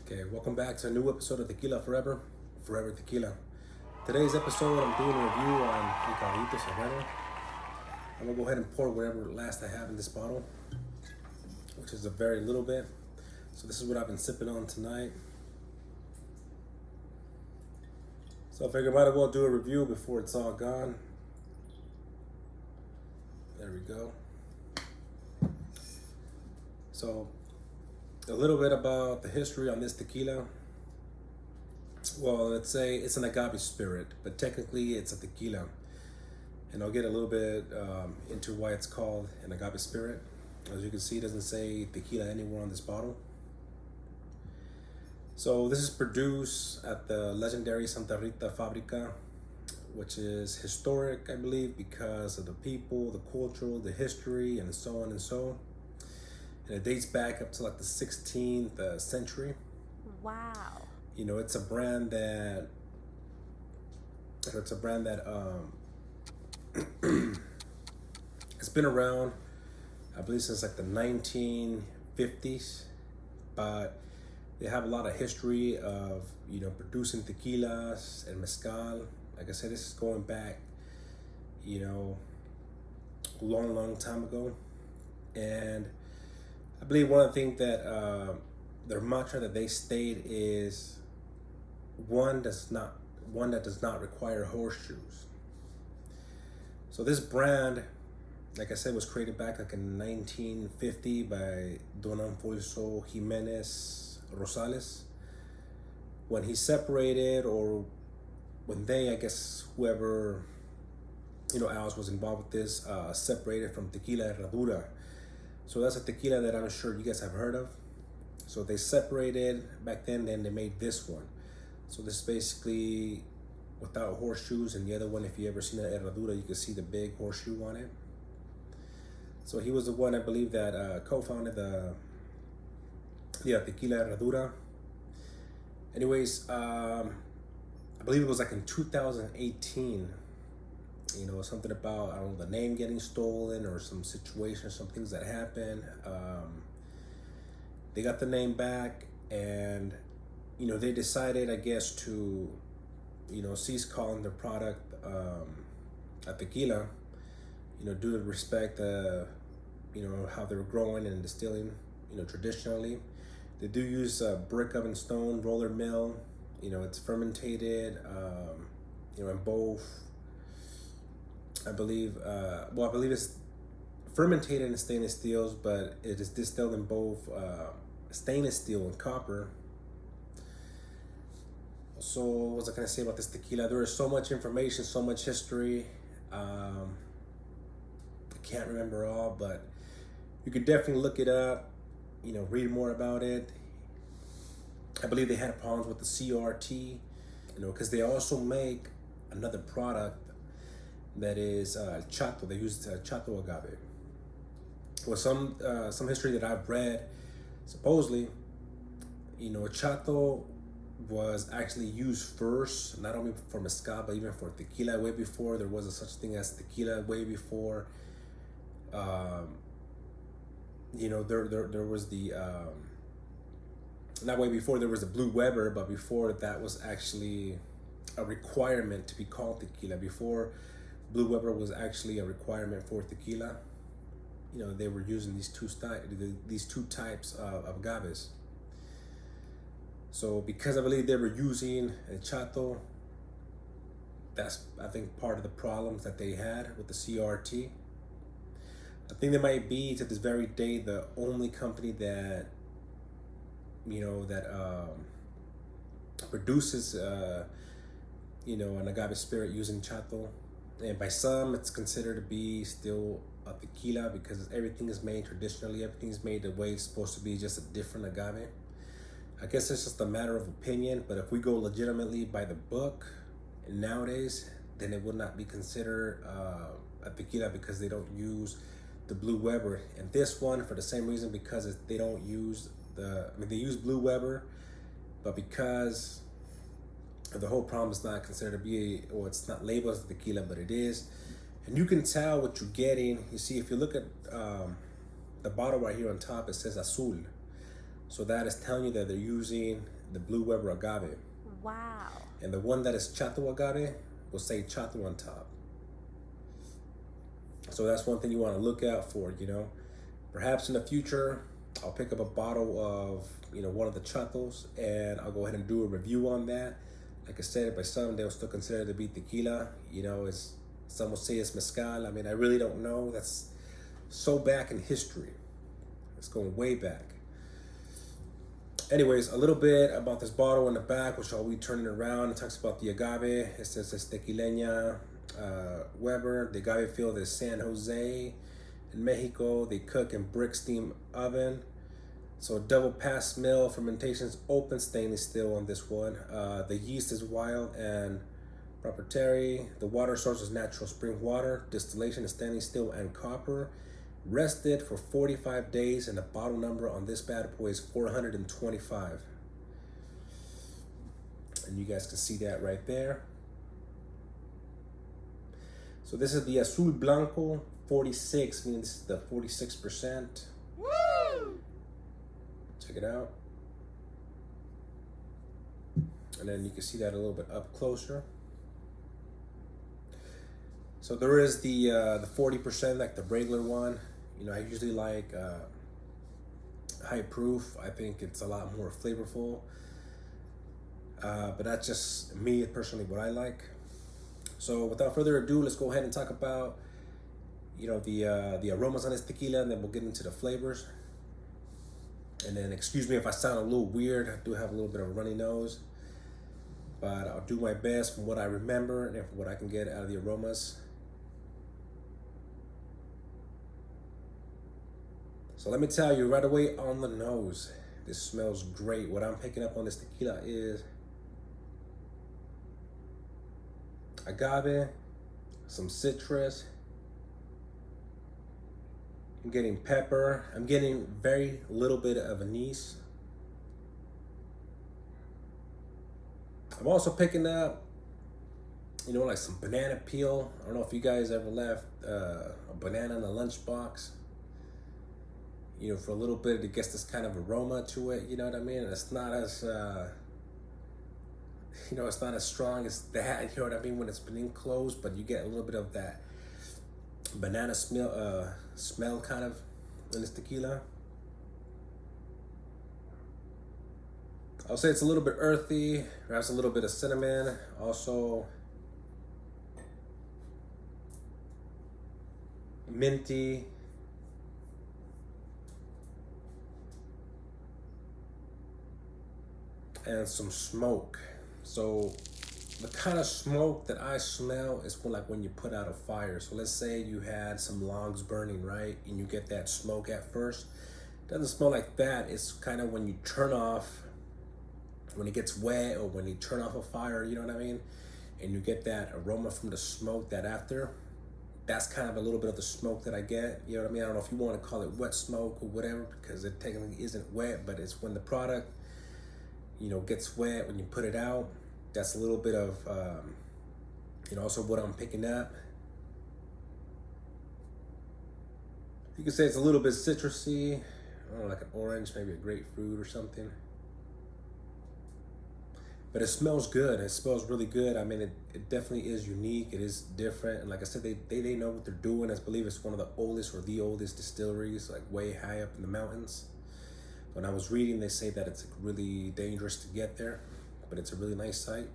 Okay, welcome back to a new episode of Tequila Forever, Forever Tequila. Today's episode, I'm doing a review on Caballito Cerrero. I'm gonna go ahead and pour whatever last I have in this bottle, which is a very little bit. So this is what I've been sipping on tonight. So I figured I might as well do a review before it's all gone. There we go. So a little bit about the history on this tequila. Well, let's say it's an agave spirit, but technically it's a tequila. And I'll get a little bit into why it's called an agave spirit. As you can see, it doesn't say tequila anywhere on this bottle. So this is produced at the legendary Santa Rita Fabrica, which is historic, I believe, because of the people, the culture, the history, and so on and so on. And it dates back up to like the 16th century. Wow. You know, it's a brand that it's been around, I believe, since like the 1950s, but they have a lot of history of, you know, producing tequilas and mezcal. Like I said, this is going back, you know, a long time ago. And I believe one of the things that their mantra that they state is one that does not require horseshoes. So this brand, like I said, was created back like in 1950 by Don Alfonso Jimenez Rosales. When he separated, or when they, I guess, whoever, you know, else was involved with this, separated from Tequila Herradura. So that's a tequila that I'm sure you guys have heard of. So they separated back then they made this one. So this is basically without horseshoes, and the other one, if you ever seen a Herradura, you can see the big horseshoe on it. So he was the one, I believe, that co-founded the Tequila Herradura. Anyways, I believe it was like in 2018. You know, something about, I don't know, the name getting stolen or some situation, some things that happened. They got the name back, and, you know, they decided, I guess, to, you know, cease calling their product a tequila, you know, due to respect, you know, how they were growing and distilling, you know, traditionally. They do use brick oven stone, roller mill. You know, it's fermented, you know, in both, I believe it's fermented in stainless steels, but it is distilled in both stainless steel and copper. So what was I gonna say about this tequila? There is so much information, so much history. I can't remember all, but you could definitely look it up, you know, read more about it. I believe they had problems with the CRT, you know, because they also make another product that is chato. They use chato agave. Well, some history that I've read, supposedly, you know, chato was actually used first, not only for mezcal, but even for tequila, way before there was a such thing as tequila, way before, you know, there was the, not way before there was the Blue Weber, but before that was actually a requirement to be called tequila. Before Blue Weber was actually a requirement for tequila, you know, they were using these two types of agaves. So because I believe they were using a chato, that's, I think, part of the problems that they had with the CRT. I think they might be, to this very day, the only company that, you know, that produces, you know, an agave spirit using chato. And by some, it's considered to be still a tequila because everything is made traditionally. Everything is made the way it's supposed to be, just a different agave. I guess it's just a matter of opinion, but if we go legitimately by the book nowadays, then it would not be considered a tequila because they don't use the Blue Weber. And this one, for the same reason, because they don't use they use Blue Weber, but because the whole problem is not considered to be, or it's not labeled as tequila, but it is. And you can tell what you're getting. You see, if you look at the bottle right here on top, it says Azul. So that is telling you that they're using the blue Weber agave. Wow. And the one that is chato agave will say chato on top. So that's one thing you want to look out for, you know. Perhaps in the future, I'll pick up a bottle of, you know, one of the chatos, and I'll go ahead and do a review on that. Like I said, by some they'll still consider it to be tequila. You know, it's, some will say it's mezcal. I mean, I really don't know. That's so back in history. It's going way back. Anyways, a little bit about this bottle in the back, which I'll be turning around. It talks about the agave. It says it's Tequileña Weber. The agave field is San Jose. In Mexico, they cook in brick steam oven. So double pass mill, fermentation's open stainless steel on this one. The yeast is wild and proprietary. The water source is natural spring water. Distillation is stainless steel and copper. Rested for 45 days, and the bottle number on this bad boy is 425. And you guys can see that right there. So this is the Azul Blanco 46, meaning this is the 46%. Woo! Check it out. And then you can see that a little bit up closer. So there is the 40%, like the regular one. You know, I usually like high proof. I think it's a lot more flavorful. But that's just me personally, what I like. So without further ado, let's go ahead and talk about, you know, the aromas on this tequila, and then we'll get into the flavors. And then excuse me if I sound a little weird. I do have a little bit of a runny nose, but I'll do my best from what I remember and from what I can get out of the aromas. So let me tell you right away on the nose, this smells great. What I'm picking up on this tequila is agave, some citrus. I'm getting pepper. I'm getting very little bit of anise. I'm also picking up, you know, like some banana peel. I don't know if you guys ever left a banana in a lunchbox. You know, for a little bit, it gets this kind of aroma to it. You know what I mean? It's not as, you know, it's not as strong as that. You know what I mean? When it's been enclosed, but you get a little bit of that banana smell kind of in this tequila. I'll say it's a little bit earthy, perhaps a little bit of cinnamon, also minty. And some smoke. So the kind of smoke that I smell is when you put out a fire. So let's say you had some logs burning, right? And you get that smoke at first. It doesn't smell like that. It's kind of when you turn off, when it gets wet, or when you turn off a fire, you know what I mean? And you get that aroma from the smoke that after. That's kind of a little bit of the smoke that I get. You know what I mean? I don't know if you want to call it wet smoke or whatever, because it technically isn't wet, but it's when the product, you know, gets wet, when you put it out. That's a little bit of, you know, also what I'm picking up. You can say it's a little bit citrusy. I don't know, like an orange, maybe a grapefruit or something. But it smells good. It smells really good. I mean, it definitely is unique. It is different. And like I said, they know what they're doing. I believe it's one of the oldest or the oldest distilleries, like way high up in the mountains. When I was reading, they say that it's really dangerous to get there, but it's a really nice site.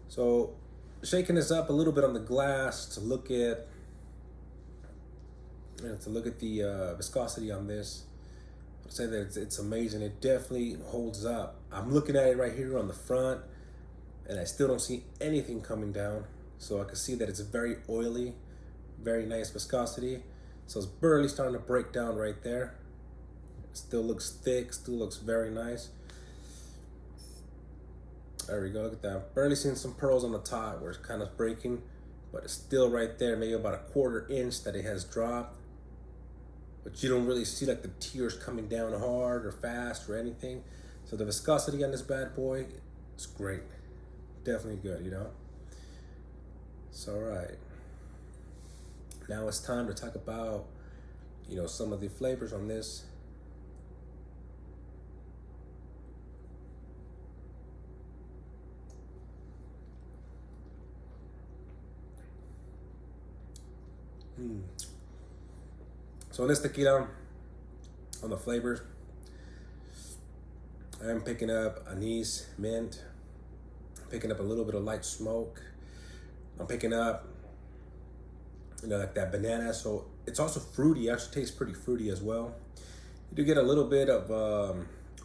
So shaking this up a little bit on the glass to look at, you know, the viscosity on this. I'd say that it's amazing. It definitely holds up. I'm looking at it right here on the front, and I still don't see anything coming down. So I can see that it's very oily, very nice viscosity. So it's barely starting to break down right there. Still looks thick, still looks very nice. There we go, look at that. Barely seeing some pearls on the top where it's kind of breaking, but it's still right there, maybe about a 1/4 inch that it has dropped. But you don't really see like the tears coming down hard or fast or anything. So the viscosity on this bad boy is great. Definitely good, you know? So, all right. Now it's time to talk about, you know, some of the flavors on this. So in this tequila, on the flavors, I'm picking up anise, mint, picking up a little bit of light smoke. I'm picking up, like that banana. So it's also fruity. It actually tastes pretty fruity as well. You do get a little bit of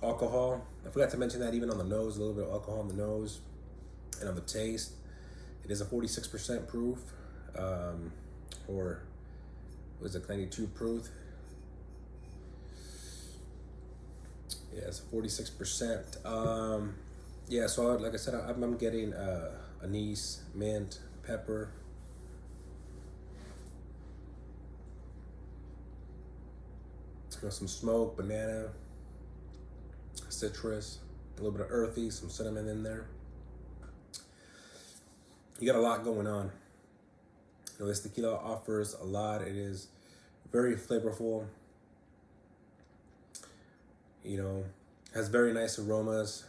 alcohol. I forgot to mention that even on the nose, a little bit of alcohol on the nose and on the taste. It is a 46% proof, or was it 92 proof? Yeah, it's 46%. Yeah, so like I said, I'm getting anise, mint, pepper. Some smoke, banana, citrus, a little bit of earthy, some cinnamon in there. You got a lot going on. This tequila offers a lot. It is very flavorful. Has very nice aromas.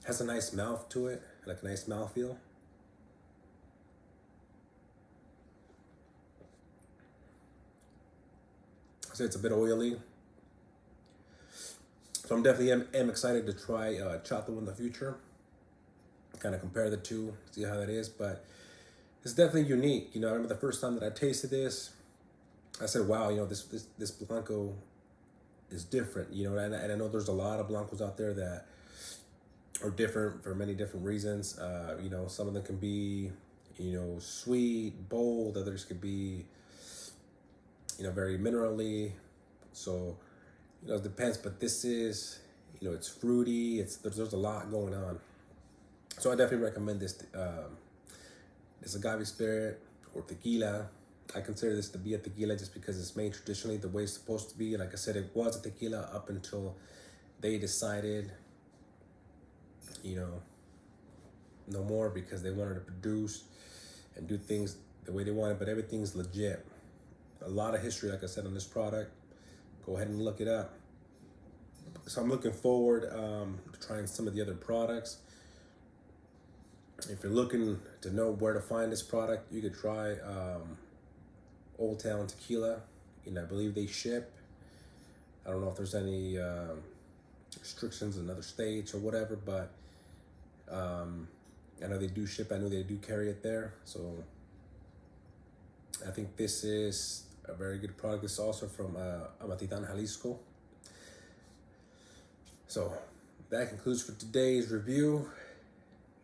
Has a nice mouth to it, like a nice mouthfeel. So it's a bit oily. So I'm definitely am excited to try Chato in the future. Kind of compare the two, see how that is. But it's definitely unique. I remember the first time that I tasted this, I said, wow, this Blanco is different, and I know there's a lot of Blancos out there that are different for many different reasons. Some of them can be, sweet, bold. Others could be, very minerally. So, it depends. But this is, it's fruity. There's a lot going on. So I definitely recommend this. This agave spirit or tequila. I consider this to be a tequila just because it's made traditionally the way it's supposed to be. Like I said, it was a tequila up until they decided, no more, because they wanted to produce and do things the way they wanted, but everything's legit. A lot of history, like I said, on this product. Go ahead and look it up. So I'm looking forward to trying some of the other products. If you're looking to know where to find this product, you could try Old Town Tequila. I believe they ship. I don't know if there's any restrictions in other states or whatever, but I know they do ship. I know they do carry it there. So I think this is a very good product. This is also from Amatitan, Jalisco. So that concludes for today's review.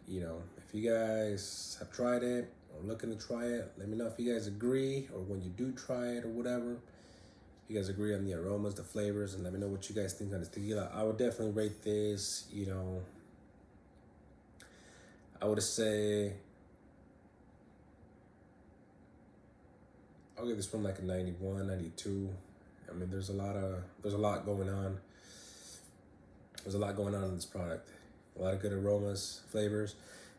If you guys have tried it or looking to try it, let me know if you guys agree, or when you do try it or whatever, if you guys agree on the aromas, the flavors, and let me know what you guys think on this tequila. I would definitely rate this, I would say, I'll give this one like a 91, 92. I mean, there's a lot going on. There's a lot going on in this product. A lot of good aromas, flavors.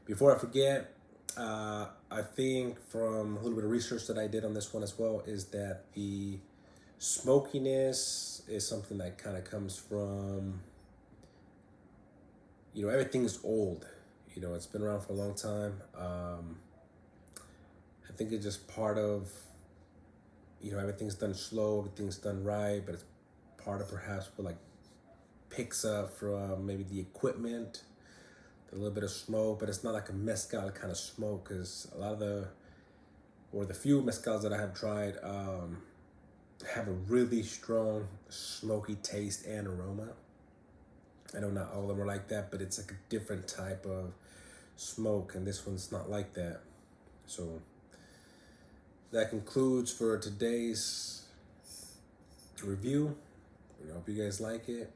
Before I forget, I think from a little bit of research that I did on this one as well, is that the smokiness is something that kind of comes from, everything's old. It's been around for a long time. I think it's just part of, everything's done slow, everything's done right, but it's part of perhaps what picks up from maybe the equipment, a little bit of smoke, but it's not like a mezcal kind of smoke, because a lot of the few mezcals that I have tried have a really strong smoky taste and aroma. I know not all of them are like that, but it's like a different type of smoke, and this one's not like that. So that concludes for today's review. I hope you guys like it.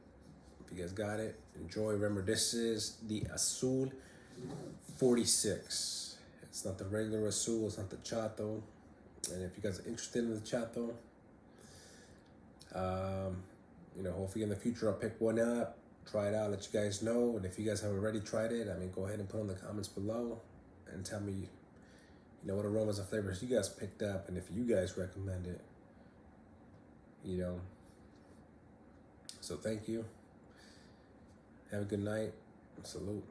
If you guys got it, enjoy. Remember, this is the Azul 46. It's not the regular Azul, it's not the Chato. And if you guys are interested in the Chato, hopefully in the future I'll pick one up, try it out, let you guys know. And if you guys have already tried it, go ahead and put in the comments below and tell me, what aromas and flavors you guys picked up, and if you guys recommend it, So thank you. Have a good night. Salute.